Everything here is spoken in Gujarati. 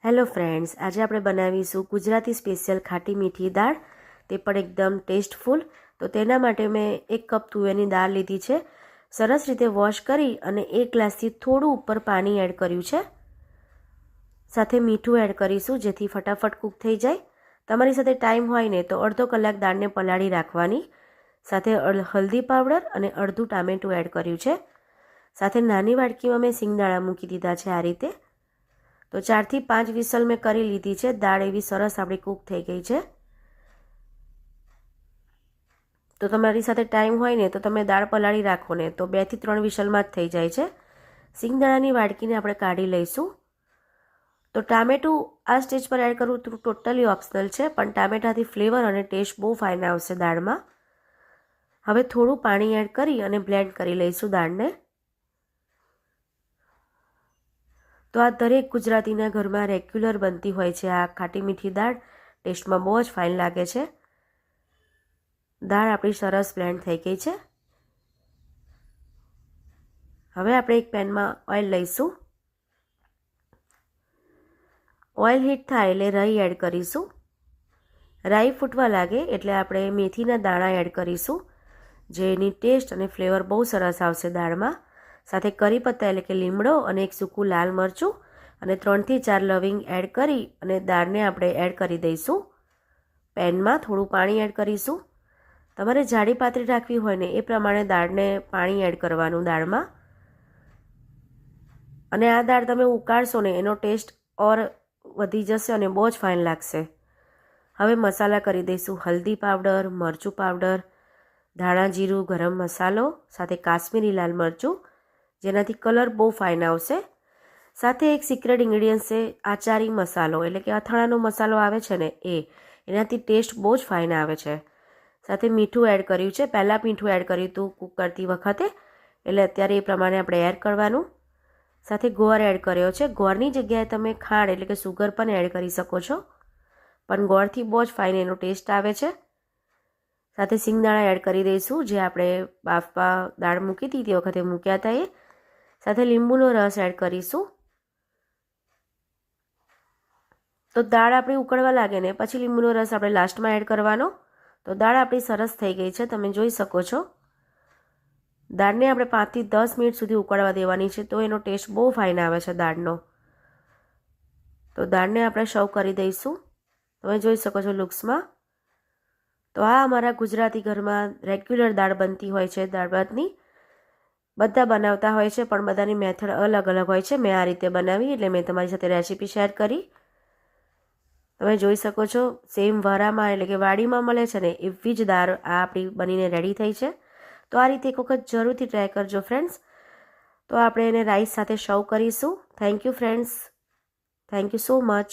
હેલો ફ્રેન્ડ્સ, આજે આપણે બનાવીશું ગુજરાતી સ્પેશિયલ ખાટી મીઠી દાળ, તે પણ એકદમ ટેસ્ટફુલ. તો તેના માટે મેં 1 કપ તુવેરની દાળ લીધી છે. સરસ રીતે વોશ કરી અને 1 ગ્લાસથી થોડું ઉપર પાણી એડ કર્યું છે. સાથે મીઠું એડ કરીશું જેથી ફટાફટ કૂક થઈ જાય. તમારી સાથે ટાઈમ હોય ને તો અડધો કલાક દાળને પલાળી રાખવાની. સાથે હલ્દી પાવડર અને અડધું ટામેટું એડ કર્યું છે. સાથે નાની વાટકીમાં મેં સિંગદાણા મૂકી દીધા છે આ રીતે. તો 4 થી 5 વિસલ મેં કરી લીધી છે. દાળ એવી સરસ આપણી કૂક થઈ ગઈ છે. તો તમારી સાથે ટાઈમ હોય ને તો તમે દાળ પલાળી રાખો ને તો 2 થી 3 વિસલમાં જ થઈ જાય છે. સિંગદાણાની વાટકીને આપણે કાઢી લઈશું. તો ટામેટું આ સ્ટેજ પર એડ કરવું ટોટલી ઓપ્શનલ છે, પણ ટામેટાથી ફ્લેવર અને ટેસ્ટ બહુ ફાઇન આવશે દાળમાં. હવે થોડું પાણી એડ કરી અને બ્લેન્ડ કરી લઈશું દાળને. તો આ દરેક ગુજરાતીના ઘરમાં રેગ્યુલર બનતી હોય છે આ ખાટી મીઠી દાળ. ટેસ્ટમાં બહુ જ ફાઇન લાગે છે. દાળ આપણી સરસ બ્લેન્ડ થઈ ગઈ છે. હવે આપણે એક પેનમાં ઓઇલ લઈશું. ઓઇલ હીટ થાય એટલે રાઈ એડ કરીશું. રાઈ ફૂટવા લાગે એટલે આપણે મેથીના દાણા એડ કરીશું, જેની ટેસ્ટ અને ફ્લેવર બહુ સરસ આવશે દાળમાં. સાથે કરી પત્તા એટલે કે લીમડો અને એક સૂકું લાલ મરચું અને 3 થી 4 લવિંગ એડ કરી અને દાળને આપણે એડ કરી દઈશું. પેનમાં થોડું પાણી એડ કરીશું. તમારે જાડી પાતળી રાખવી હોય ને એ પ્રમાણે દાળને પાણી એડ કરવાનું દાળમાં. અને આ દાળ તમે ઉકાળશો ને એનો ટેસ્ટ ઓર વધી જશે અને બહુ જ ફાઇન લાગશે. હવે મસાલા કરી દઈશું. હલ્દી પાવડર, મરચું પાવડર, ધાણા જીરું, ગરમ મસાલો, સાથે કાશ્મીરી લાલ મરચું, જેનાથી કલર બહુ ફાઇન આવશે. સાથે એક સિક્રેટ ઇન્ગ્રીડિયન્ટ છે આચારી મસાલો, એટલે કે અથાણાનો મસાલો આવે છે ને એનાથી ટેસ્ટ બહુ જ ફાઇન આવે છે. સાથે મીઠું એડ કર્યું છે. પહેલાં મીઠું એડ કર્યું હતું કૂક કરતી વખતે, એટલે અત્યારે એ પ્રમાણે આપણે એડ કરવાનું. સાથે ગોળ એડ કર્યો છે. ગોળની જગ્યાએ તમે ખાંડ એટલે કે સુગર પણ એડ કરી શકો છો, પણ ગોળથી બહુ જ ફાઇન એનો ટેસ્ટ આવે છે. સાથે સિંગદાણા એડ કરી દઈશું, જે આપણે બાફવા દાળ મૂકી હતી તે વખતે મૂક્યા હતા એ. સાથે લીંબુનો રસ એડ કરીશું. તો દાળ આપણી ઉકળવા લાગે ને પછી લીંબુનો રસ આપણે લાસ્ટમાં એડ કરવાનો. તો દાળ આપણી સરસ થઈ ગઈ છે, તમે જોઈ શકો છો. દાળને આપણે 5 થી 10 મિનિટ સુધી ઉકળવા દેવાની છે, તો એનો ટેસ્ટ બહુ ફાઇન આવે છે દાળનો. તો દાળને આપણે સર્વ કરી દઈશું. તમે જોઈ શકો છો લુક્સમાં. તો આ અમારા ગુજરાતી ઘરમાં રેગ્યુલર દાળ બનતી હોય છે દાળ ભાતની. બધા બનાવતા હોય છે પણ બધાની મેથડ અલગ અલગ હોય છે. મેં આ રીતે બનાવી એટલે મેં તમારી સાથે રેસીપી શેર કરી. તમે જોઈ શકો છો સેમ વરામાં એટલે કે વાડીમાં મળે છે ને એવી જ દાળ આ આપણી બનીને રેડી થઈ છે. તો આ રીતે એક વખત જરૂરથી ટ્રાય કરજો ફ્રેન્ડ્સ. તો આપણે એને રાઈસ સાથે સર્વ કરીશું. Thank you friends. Thank you so much.